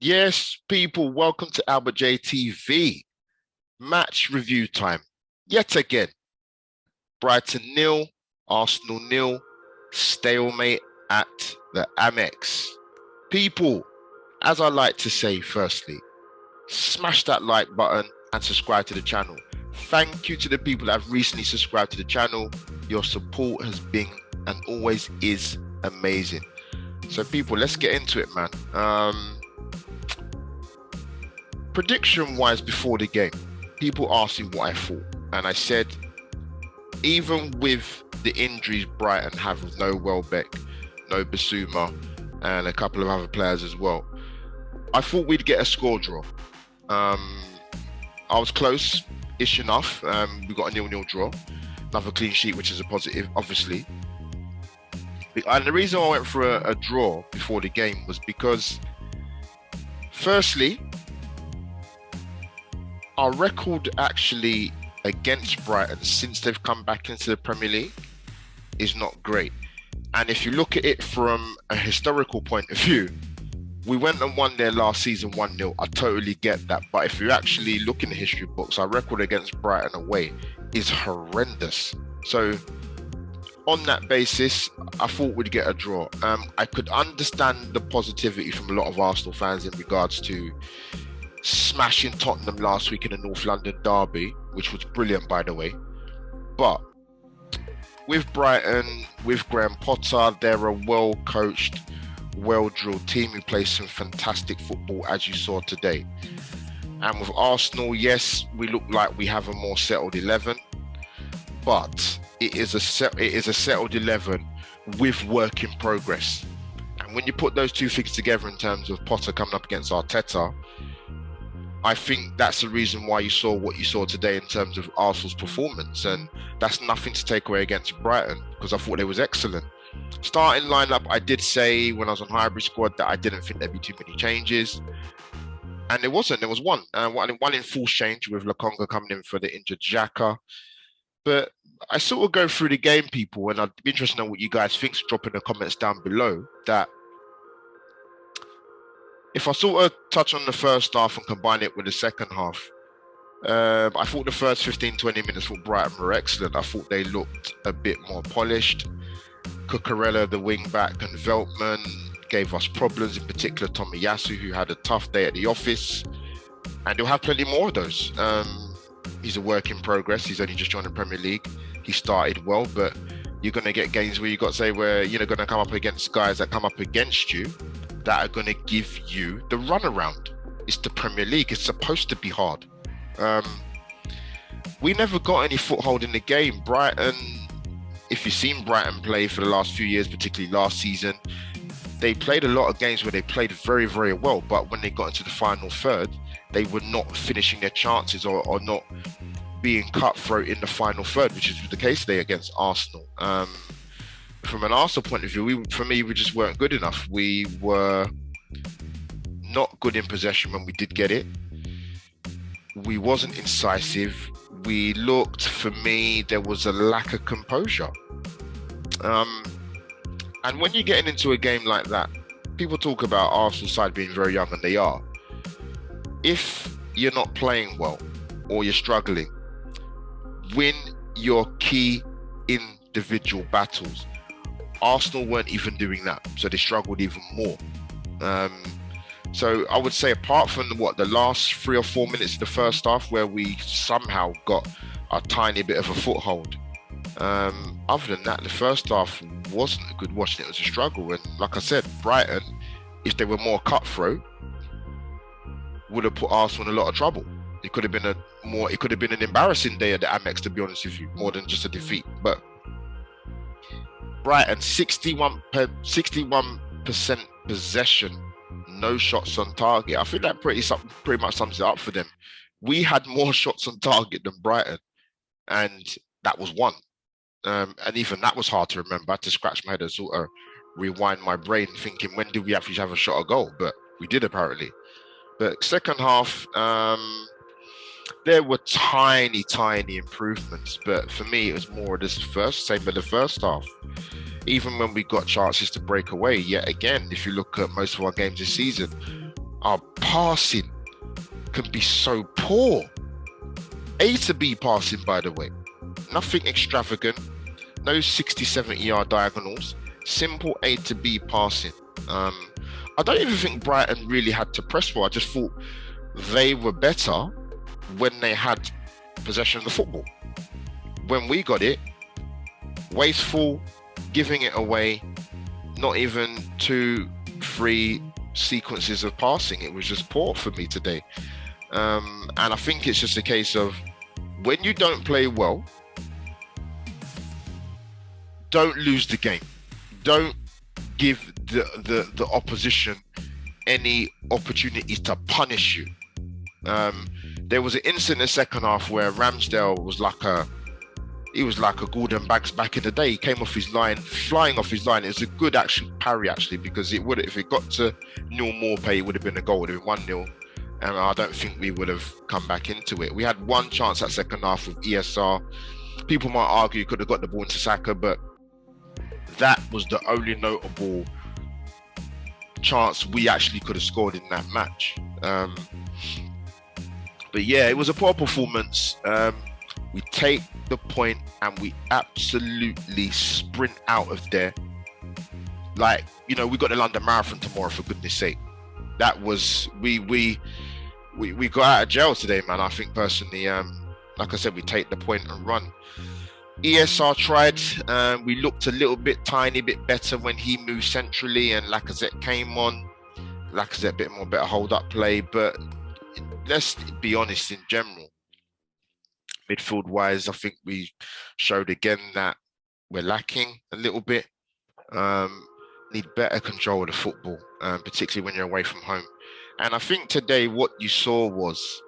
Yes, people, welcome to Albert J TV. Match review time. Yet again, Brighton nil, Arsenal nil, stalemate at the Amex. People, as I like to say, firstly, smash that like button and subscribe to the channel. Thank you to the people that have recently subscribed to the channel. Your support has been and always is amazing. So people, let's get into it, man. Prediction-wise before the game, people asked me what I thought. And I said, even with the injuries Brighton have with no Welbeck, no Basuma, and a couple of other players as well, I thought we'd get a score draw. I was close-ish enough. We got a 0-0 draw. Another clean sheet, which is a positive, obviously. And the reason I went for a draw before the game was because, firstly, our record actually against Brighton since they've come back into the Premier League is not great. And if you look at it from a historical point of view, we went and won there last season 1-0. I totally get that. But if you actually look in the history books, our record against Brighton away is horrendous. So on that basis, I thought we'd get a draw. I could understand the positivity from a lot of Arsenal fans in regards to smashing Tottenham last week in the North London derby, which was brilliant, by the way. But with Brighton, with Graham Potter, they're a well-coached, well-drilled team who plays some fantastic football, as you saw today. And with Arsenal, yes, we look like we have a more settled 11, but it is a settled 11 with work in progress. And when you put those two things together in terms of Potter coming up against Arteta, I think that's the reason why you saw what you saw today in terms of Arsenal's performance. And that's nothing to take away against Brighton, because I thought it was excellent. Starting lineup, I did say when I was on Hybrid Squad that I didn't think there'd be too many changes. And there wasn't. There was one. One in full change with Lokonga coming in for the injured Xhaka. But I sort of go through the game, people, and I'd be interested to know what you guys think. So drop in the comments down below. That if I sort of touch on the first half and combine it with the second half, I thought the first 15-20 minutes for Brighton were excellent. I thought they looked a bit more polished. Cucurella, the wing back, and Veltman gave us problems, in particular Tomiyasu, who had a tough day at the office. And he'll have plenty more of those. He's a work in progress. He's only just joined the Premier League. He started well, but you're going to get games where you've got to say where you're going to come up against guys that come up against you that are going to give you the runaround. It's the Premier League. It's supposed to be hard. We never got any foothold in the game. Brighton, if you've seen Brighton play for the last few years, particularly last season, they played a lot of games where they played very, very well. But when they got into the final third, they were not finishing their chances or not being cutthroat in the final third, which is the case today against Arsenal. From an Arsenal point of view, we just weren't good enough. We were not good in possession when we did get it. We wasn't incisive. We looked, for me, there was a lack of composure. And when you're getting into a game like that, people talk about Arsenal side being very young, and they are. If you're not playing well or you're struggling, win your key individual battles. Arsenal weren't even doing that, so they struggled even more. So I would say, apart from the last 3 or 4 minutes of the first half where we somehow got a tiny bit of a foothold, other than that, the first half wasn't a good watch. It was a struggle. And like I said, Brighton, if they were more cutthroat, would have put Arsenal in a lot of trouble. It could have been an embarrassing day at the Amex, to be honest with you, more than just a defeat. But Brighton, 61% possession, no shots on target. I think that pretty much sums it up for them. We had more shots on target than Brighton, and that was one. And even that was hard to remember. I had to scratch my head and sort of rewind my brain, thinking, when did we actually have a shot a goal? But we did, apparently. But second half, there were tiny improvements. But for me, it was more of this same with the first half. Even when we got chances to break away, yet again, if you look at most of our games this season, our passing can be so poor. A to B passing, by the way. Nothing extravagant. No 60, 70-yard diagonals. Simple A to B passing. I don't even think Brighton really had to press well. I just thought they were better when they had possession of the football. When we got it, wasteful, giving it away, not even 2-3 sequences of passing. It was just poor for me today. And I think it's just a case of when you don't play well, don't lose the game. Don't give the opposition any opportunities to punish you. There was an incident in the second half where Ramsdale was like a Gordon Banks back in the day. He came off his line, flying off his line. It was a good parry actually, because it would, if it got to Neil Maupay, it would have been a goal. It would have been 1-0. And I don't think we would have come back into it. We had one chance that second half with ESR. People might argue you could have got the ball into Saka, but that was the only notable chance we actually could have scored in that match. But yeah, it was a poor performance. We take the point and we absolutely sprint out of there. Like, you know, we got the London Marathon tomorrow, for goodness sake. That was, we got out of jail today, man. I think personally, like I said, we take the point and run. ESR tried. We looked a little bit, tiny bit better when he moved centrally and Lacazette came on. Lacazette a bit more better hold-up play, but let's be honest in general. Midfield-wise, I think we showed again that we're lacking a little bit. Need better control of the football, particularly when you're away from home. And I think today what you saw was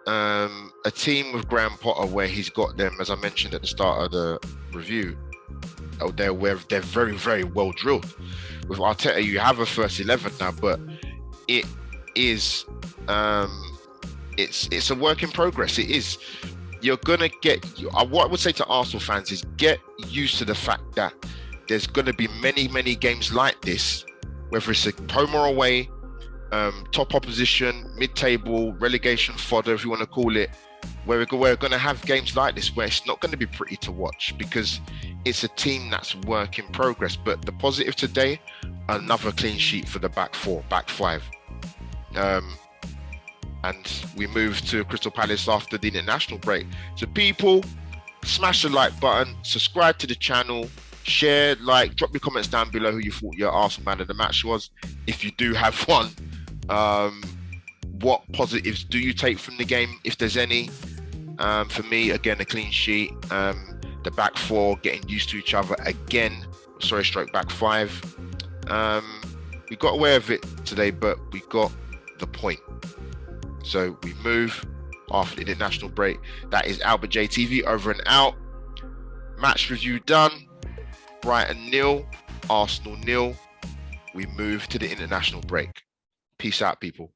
a team with Graham Potter where he's got them, as I mentioned at the start of the review, they're very, very well drilled. With Arteta, you have a first 11 now, but it is it's a work in progress. It is. You're gonna get. What I would say to Arsenal fans is get used to the fact that there's gonna be many games like this, whether it's a home or away, top opposition, mid-table, relegation fodder, if you want to call it, where we're going to have games like this where it's not going to be pretty to watch because it's a team that's work in progress. But the positive today, another clean sheet for the back five. And we move to Crystal Palace after the international break. So people, smash the like button, subscribe to the channel, share, like, drop your comments down below who you thought your Arsenal man of the match was. If you do have one, what positives do you take from the game, if there's any? For me, again, a clean sheet. The back four getting used to each other again. Back five. We got away with it today, but we got the point. So we move after the international break. That is Albert JTV over and out. Match review done. Brighton 0, Arsenal 0. We move to the international break. Peace out, people.